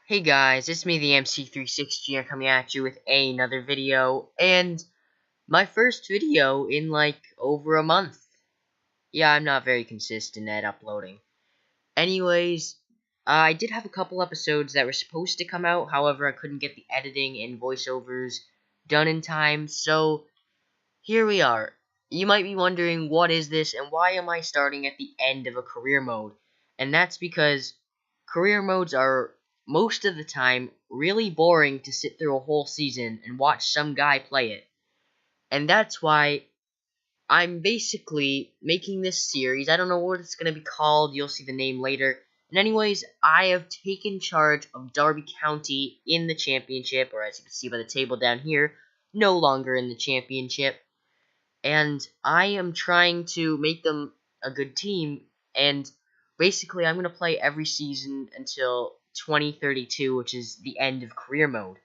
Hey guys, it's me, the MC360, coming at you with another video, and my first video in like over a month. Yeah, I'm not very consistent at uploading. Anyways, I did have a couple episodes that were supposed to come out, however, I couldn't get the editing and voiceovers done in time, so here we are. You might be wondering, what is this, and why am I starting at the end of a career mode? And that's because career modes are, most of the time, really boring to sit through a whole season and watch some guy play it. And that's why I'm basically making this series. I don't know what it's going to be called. You'll see the name later. And anyways, I have taken charge of Derby County in the championship, or as you can see by the table down here, no longer in the championship. And I am trying to make them a good team, and basically I'm going to play every season until 2032, which is the end of career mode.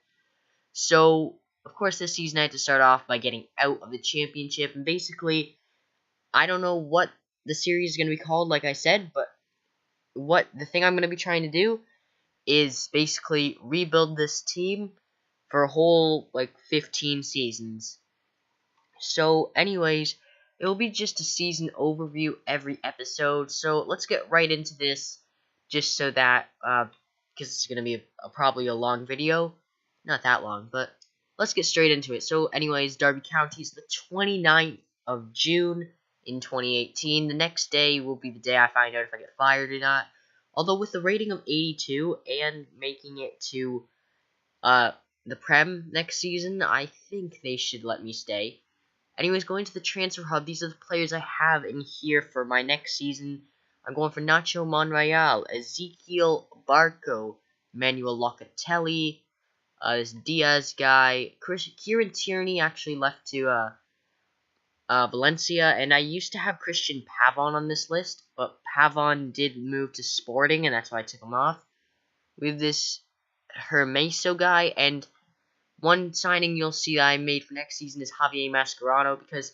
So, of course, this season I had to start off by getting out of the championship, and basically, I don't know what the series is going to be called, like I said, but what the thing I'm going to be trying to do is basically rebuild this team for a whole, 15 seasons. So, anyways, it will be just a season overview every episode. So, let's get right into this, just so that, because it's going to be probably a long video. Not that long, but let's get straight into it. So, anyways, Derby County is the 29th of June in 2018. The next day will be the day I find out if I get fired or not. Although, with a rating of 82 and making it to, the Prem next season, I think they should let me stay. Anyways, going to the transfer hub, these are the players I have in here for my next season. I'm going for Nacho Monreal, Ezequiel Barco, Manuel Locatelli, this Diaz guy. Kieran Tierney actually left to Valencia, and I used to have Christian Pavon on this list, but Pavon did move to Sporting, and that's why I took him off. We have this Hermeso guy, and one signing you'll see that I made for next season is Javier Mascherano, because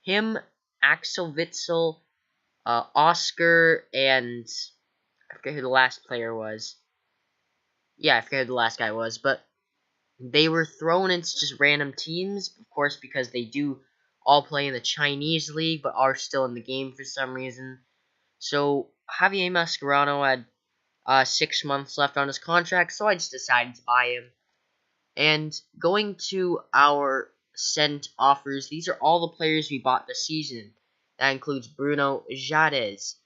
him, Axel Witsel, Oscar, and I forget who the last player was. Yeah, I forget who the last guy was, but they were thrown into just random teams, of course, because they do all play in the Chinese league, but are still in the game for some reason. So, Javier Mascherano had 6 months left on his contract, so I just decided to buy him. And going to our sent offers, these are all the players we bought this season. That includes Bruno Jades.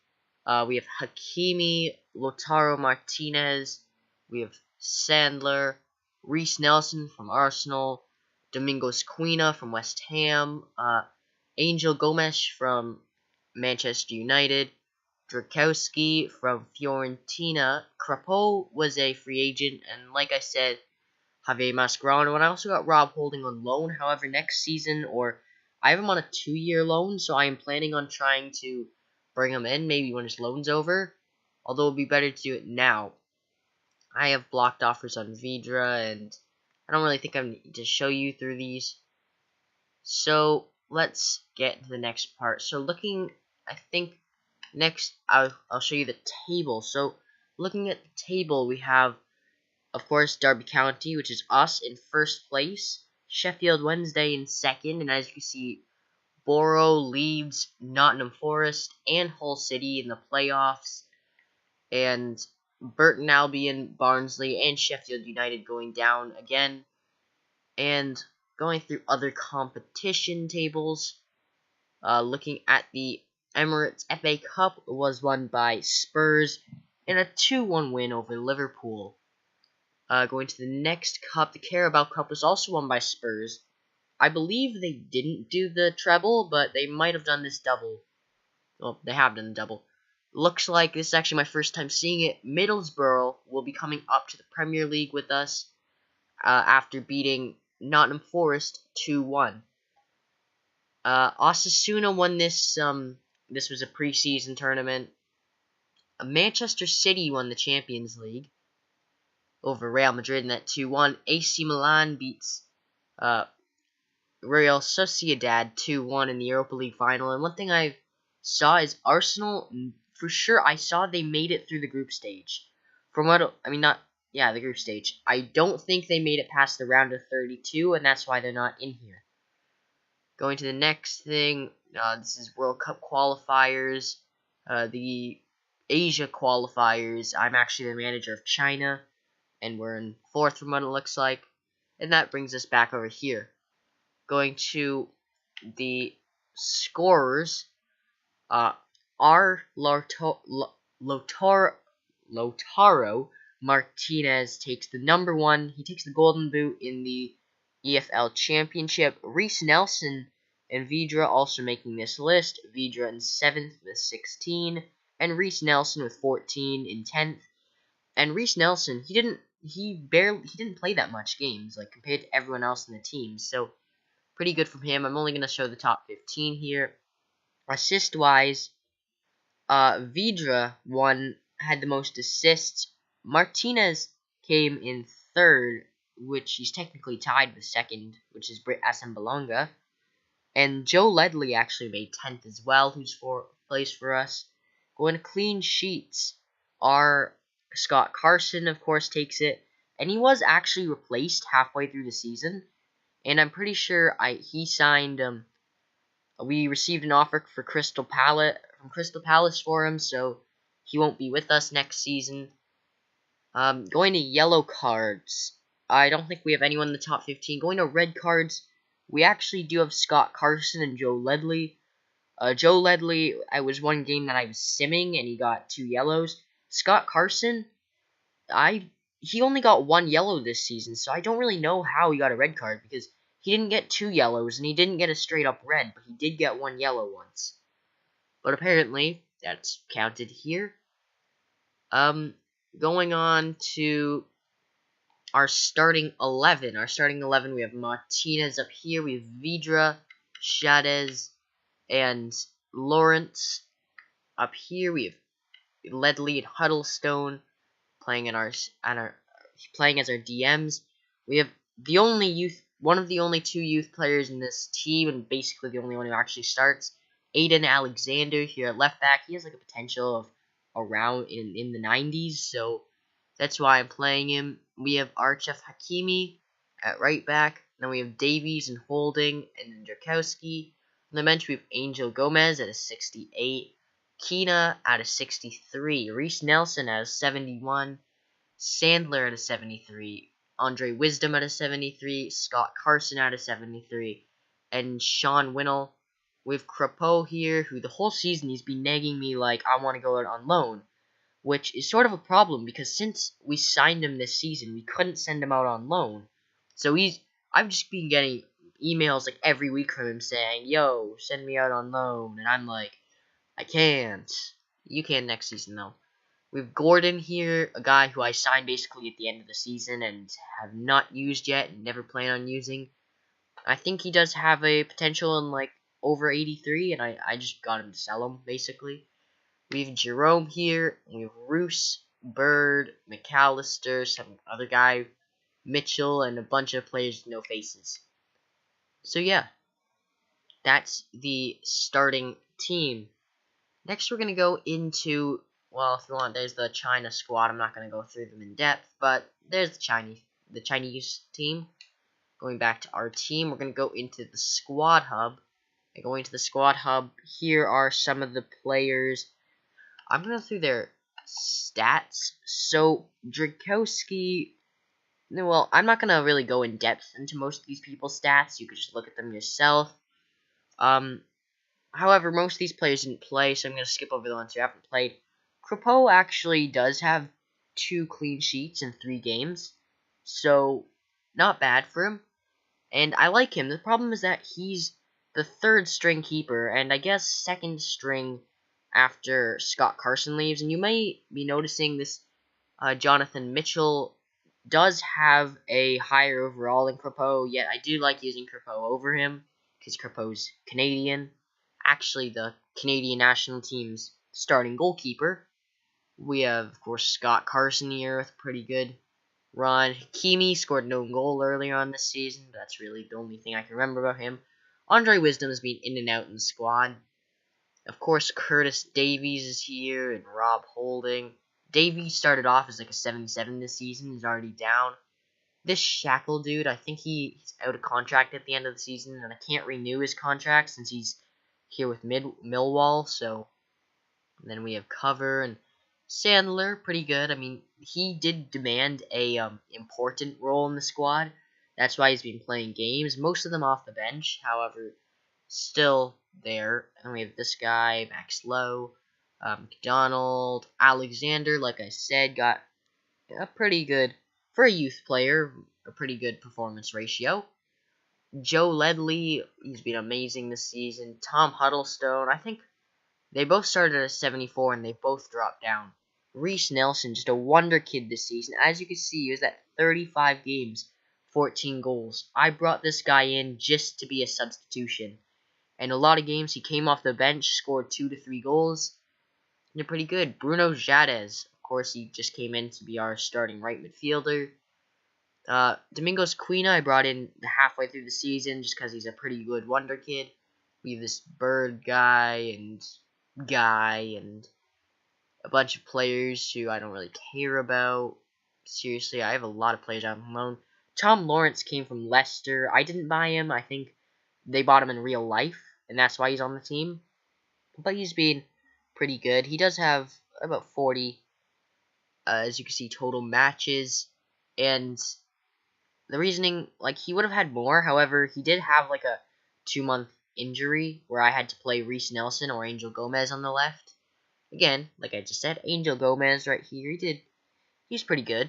We have Hakimi, Lautaro Martinez. We have Sandler, Reece Nelson from Arsenal, Domingos Quina from West Ham, Angel Gomes from Manchester United, Drakowski from Fiorentina. Crapeau was a free agent, and like I said, Javier Mascherano, and I also got Rob Holding on loan. However, next season, or I have him on a 2-year loan, so I am planning on trying to bring him in maybe when his loan's over, although it would be better to do it now. I have blocked offers on Vidra, and I don't really think I need to show you through these. So, let's get to the next part. So, I think, next, I'll show you the table. So, looking at the table, we have, of course, Derby County, which is us, in first place. Sheffield Wednesday in second. And as you can see, Borough, Leeds, Nottingham Forest, and Hull City in the playoffs. And Burton Albion, Barnsley, and Sheffield United going down again. And going through other competition tables, looking at the Emirates FA Cup, was won by Spurs in a 2-1 win over Liverpool. Going to the next cup, the Carabao Cup was also won by Spurs. I believe they didn't do the treble, but they might have done this double. Well, they have done the double. Looks like this is actually my first time seeing it. Middlesbrough will be coming up to the Premier League with us after beating Nottingham Forest 2-1. Osasuna won this. This was a preseason tournament. Manchester City won the Champions League over Real Madrid in that 2-1. AC Milan beats Real Sociedad 2-1 in the Europa League final. And one thing I saw is Arsenal, for sure, I saw they made it through the group stage. From what, I mean, not, yeah, the group stage. I don't think they made it past the round of 32, and that's why they're not in here. Going to the next thing, this is World Cup qualifiers, the Asia qualifiers. I'm actually the manager of China, and we're in 4th from what it looks like. And that brings us back over here. Going to the scorers, Lautaro Martinez takes the number 1. He takes the golden boot in the EFL Championship. Reiss Nelson and Vydra also making this list. Vydra in 7th with 16, and Reiss Nelson with 14 in 10th. And Reiss Nelson, he didn't play that much games like compared to everyone else in the team. So pretty good from him. I'm only gonna show the top 15 here. Assist wise, Vydra had the most assists. Martinez came in 3rd, which he's technically tied with 2nd, which is Britt Assombalonga. And Joe Ledley actually made 10th as well, who's plays for us. Going to clean sheets, our Scott Carson, of course, takes it. And he was actually replaced halfway through the season. And I'm pretty sure he signed... we received an offer from Crystal Palace for him, so he won't be with us next season. Going to yellow cards, I don't think we have anyone in the top 15. Going to red cards, we actually do have Scott Carson and Joe Ledley. Joe Ledley, it was one game that I was simming, and he got 2 yellows. Scott Carson, he only got 1 yellow this season, so I don't really know how he got a red card, because he didn't get 2 yellows, and he didn't get a straight-up red, but he did get 1 yellow once. But apparently, that's counted here. Going on to our starting 11. Our starting 11, we have Martinez up here. We have Vydra, Shadez, and Lawrence. Up here, we have Ledley and Huddlestone playing as our DMs. We have one of the only 2 youth players in this team, and basically the only one who actually starts. Aiden Alexander here at left back. He has like a potential of around in the 90s, so that's why I'm playing him. We have Archef Hakimi at right back. Then we have Davies and Holding and then Drakowski. On the bench, we have Angel Gomez at a 68. Keena at a 63. Reiss Nelson at a 71. Sandler at a 73. Andre Wisdom at a 73. Scott Carson at a 73. And Sean Winnell. We have Crapeau here, who the whole season he's been nagging me like, I want to go out on loan. Which is sort of a problem, because since we signed him this season, we couldn't send him out on loan. So I've just been getting emails like every week from him saying, yo, send me out on loan. And I'm like, I can't. You can next season, though. We have Gordon here, a guy who I signed basically at the end of the season and have not used yet and never plan on using. I think he does have a potential in like over 83, and I just got him to sell him, basically. We have Jerome here, we have Roos, Bird, McAllister, some other guy, Mitchell, and a bunch of players with no faces. So yeah, that's the starting team. Next we're going to go into, well, if you want, there's the China squad. I'm not going to go through them in depth, but there's the Chinese team. Going back to our team, we're going to go into the squad hub. And going to the squad hub, here are some of the players. I'm going to go through their stats. So, Drakowski, well, I'm not going to really go in depth into most of these people's stats. You could just look at them yourself. However, most of these players didn't play, so I'm going to skip over the ones who haven't played. Crapeau actually does have 2 clean sheets in 3 games, so not bad for him. And I like him. The problem is that he's the 3rd string keeper, and I guess 2nd string after Scott Carson leaves. And you may be noticing this Jonathan Mitchell does have a higher overall than Crapeau, yet I do like using Crapeau over him, because Crapeau's Canadian. Actually, the Canadian national team's starting goalkeeper. We have, of course, Scott Carson here with a pretty good run. Hakimi scored no goal earlier on this season, but that's really the only thing I can remember about him. Andre Wisdom has been in and out in the squad. Of course, Curtis Davies is here, and Rob Holding. Davey started off as like a 77 this season. He's already down. This Shackle dude, I think he's out of contract at the end of the season, and I can't renew his contract since he's here with Millwall. So then we have Cover and Sandler, pretty good. I mean, he did demand a important role in the squad. That's why he's been playing games, most of them off the bench. However, still there. And we have this guy, Max Lowe, McDonald, Alexander. Like I said, got a pretty good, for a youth player, a pretty good performance ratio. Joe Ledley, he's been amazing this season. Tom Huddlestone, I think they both started at 74 and they both dropped down. Reese Nelson, just a wonder kid this season. As you can see, he was at 35 games, 14 goals. I brought this guy in just to be a substitution. And a lot of games, he came off the bench, scored 2 to 3 goals. They're pretty good. Bruno Jades, of course, he just came in to be our starting right midfielder. Domingos Quina, I brought in halfway through the season just because he's a pretty good wonder kid. We have this Bird guy and a bunch of players who I don't really care about. Seriously, I have a lot of players out on loan. Tom Lawrence came from Leicester. I didn't buy him. I think they bought him in real life, and that's why he's on the team. But he's been pretty good. He does have about 40, as you can see, total matches. And the reasoning, like, he would have had more. However, he did have, like, a 2-month injury where I had to play Reese Nelson or Angel Gomez on the left. Again, like I just said, Angel Gomez right here, he's pretty good.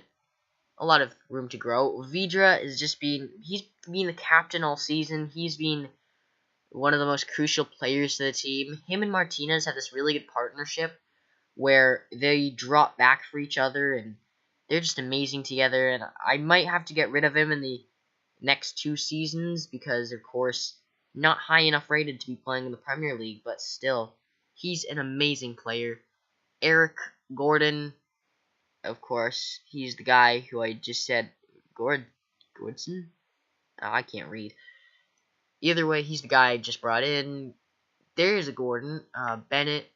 A lot of room to grow. Vidra is he's been the captain all season. He's been one of the most crucial players to the team. Him and Martinez have this really good partnership where they drop back for each other, and they're just amazing together. And I might have to get rid of him in the next 2 seasons because, of course, not high enough rated to be playing in the Premier League, but still, he's an amazing player. Eric Gordon, of course, he's the guy who I just said, Gordson? Oh, I can't read. Either way, he's the guy I just brought in. There's a Gordon, Bennett,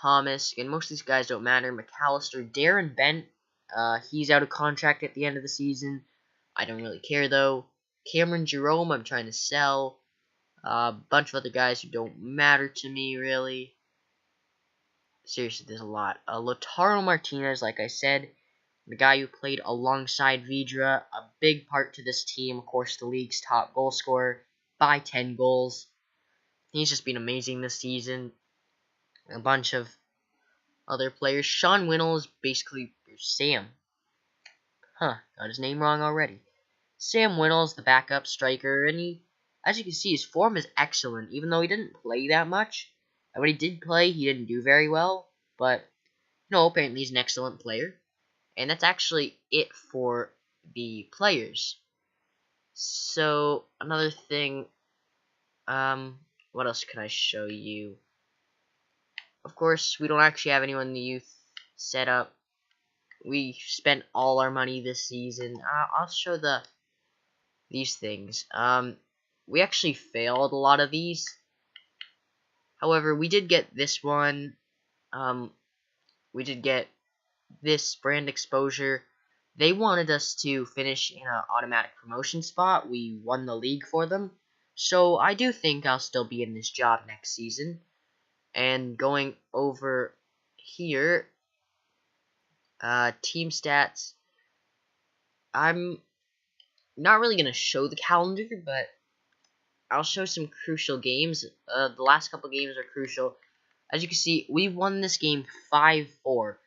Thomas, and most of these guys don't matter. McAllister, Darren Bent, he's out of contract at the end of the season. I don't really care, though. Cameron Jerome, I'm trying to sell. A bunch of other guys who don't matter to me, really. Seriously, there's a lot. Lautaro Martinez, like I said, the guy who played alongside Vidra, a big part to this team. Of course, the league's top goal scorer by 10 goals. He's just been amazing this season. A bunch of other players. Sean Winnell is basically Sam. Got his name wrong already. Sam Winnell's the backup striker, and he, as you can see, his form is excellent, even though he didn't play that much. And when he did play, he didn't do very well, but, apparently he's an excellent player. And that's actually it for the players. So, another thing, what else can I show you? Of course, we don't actually have anyone in the youth set up. We spent all our money this season. I'll show these things. We actually failed a lot of these. However, we did get this one. We did get this brand exposure. They wanted us to finish in an automatic promotion spot. We won the league for them. So I do think I'll still be in this job next season. And going over here, team stats. I'm not really going to show the calendar, but I'll show some crucial games. The last couple games are crucial. As you can see, we won this game 5-4.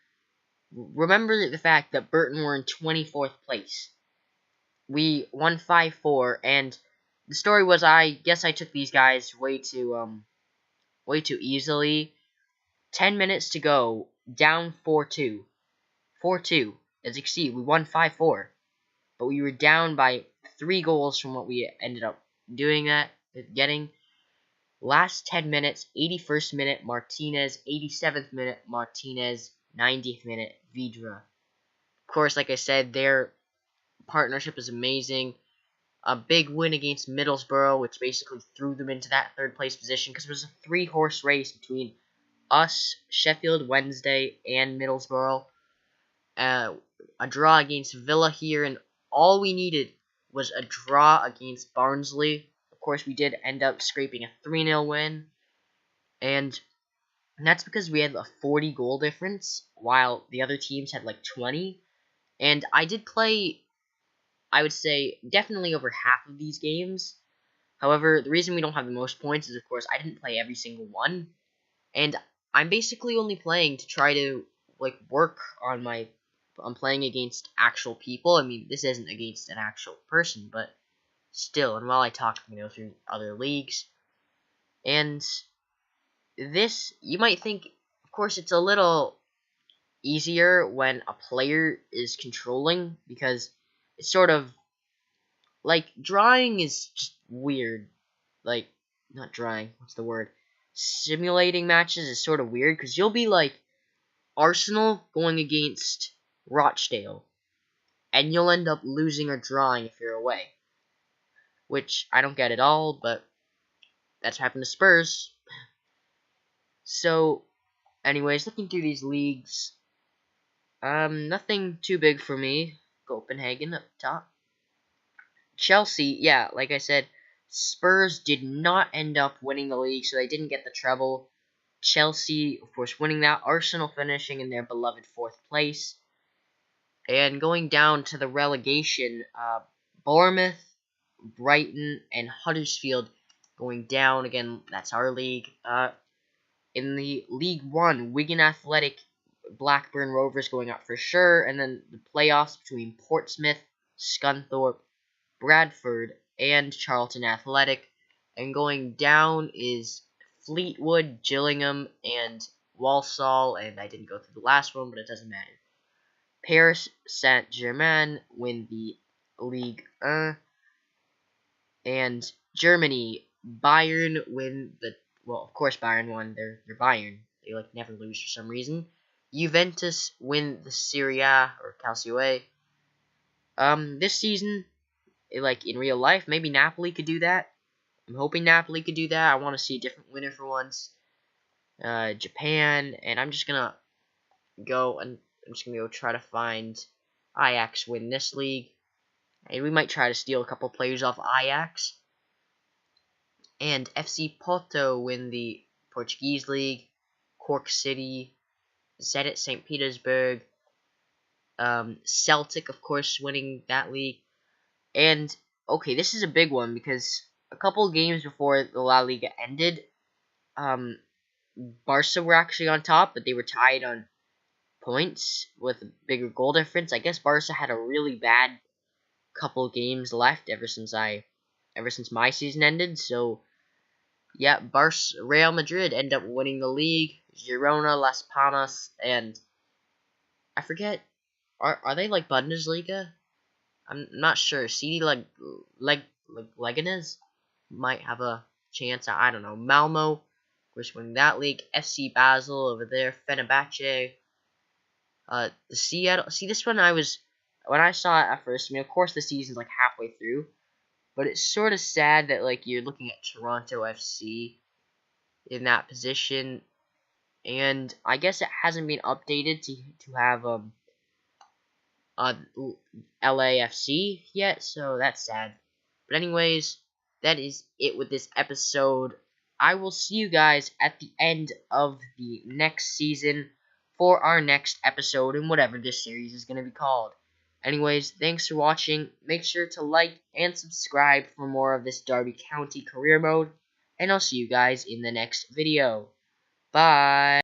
Remember the fact that Burton were in 24th place. We won 5-4, and the story was, I guess I took these guys way too easily. 10 minutes to go, down 4-2. 4-2. As you can see, we won 5-4. But we were down by 3 goals from what we ended up getting. Last 10 minutes, 81st minute, Martinez. 87th minute, Martinez. 90th minute, Vidra. Of course, like I said, their partnership is amazing. A big win against Middlesbrough, which basically threw them into that 3rd place position, because it was a 3-horse race between us, Sheffield Wednesday, and Middlesbrough. a draw against Villa here, and all we needed was a draw against Barnsley. Of course, we did end up scraping a 3-0 win, and that's because we had a 40 goal difference, while the other teams had like 20. And I did play, I would say, definitely over half of these games. However, the reason we don't have the most points is, of course, I didn't play every single one. And I'm basically only playing to try to, like, work on my... I'm playing against actual people. I mean, this isn't against an actual person, but still. And while I talk, through other leagues. And this, you might think, of course, it's a little easier when a player is controlling, because it's sort of like drawing is just weird. Like, not drawing, what's the word? Simulating matches is sort of weird, because you'll be like Arsenal going against Rochdale, and you'll end up losing or drawing if you're away, which I don't get at all, but that's happened to Spurs. So, anyways, looking through these leagues, nothing too big for me. Copenhagen up top. Chelsea, yeah, like I said, Spurs did not end up winning the league, so they didn't get the treble. Chelsea, of course, winning that. Arsenal finishing in their beloved 4th place. And going down to the relegation, Bournemouth, Brighton, and Huddersfield going down. Again, that's our league. In the League One, Wigan Athletic, Blackburn Rovers going up for sure. And then the playoffs between Portsmouth, Scunthorpe, Bradford, and Charlton Athletic. And going down is Fleetwood, Gillingham, and Walsall. And I didn't go through the last one, but it doesn't matter. Paris Saint-Germain win the Ligue 1. And Germany, Bayern win the... Well, of course Bayern won. They're Bayern. They like never lose for some reason. Juventus win the Serie A, or Calcio A. This season, like in real life, maybe Napoli could do that. I'm hoping Napoli could do that. I want to see a different winner for once. Japan, and I'm just gonna go try to find Ajax win this league. And we might try to steal a couple players off Ajax. And FC Porto win the Portuguese league. Cork City, Zenit St. Petersburg, Celtic, of course, winning that league. And, okay, this is a big one, because a couple games before the La Liga ended, Barca were actually on top, but they were tied on points with a bigger goal difference. I guess Barca had a really bad couple games left ever since my season ended. So yeah, Real Madrid end up winning the league. Girona, Las Palmas, and I forget, are they like Bundesliga? I'm not sure. CD Leganes might have a chance. I don't know. Malmo, of course, winning that league. FC Basel over there. Fenerbahce. The Seattle. See, this one when I saw it at first. I mean, of course, the season's like halfway through, but it's sort of sad that like you're looking at Toronto FC in that position, and I guess it hasn't been updated to have LAFC yet, so that's sad. But anyways, that is it with this episode. I will see you guys at the end of the next season for our next episode in whatever this series is going to be called. Anyways, thanks for watching. Make sure to like and subscribe for more of this Derby County career mode, and I'll see you guys in the next video. Bye!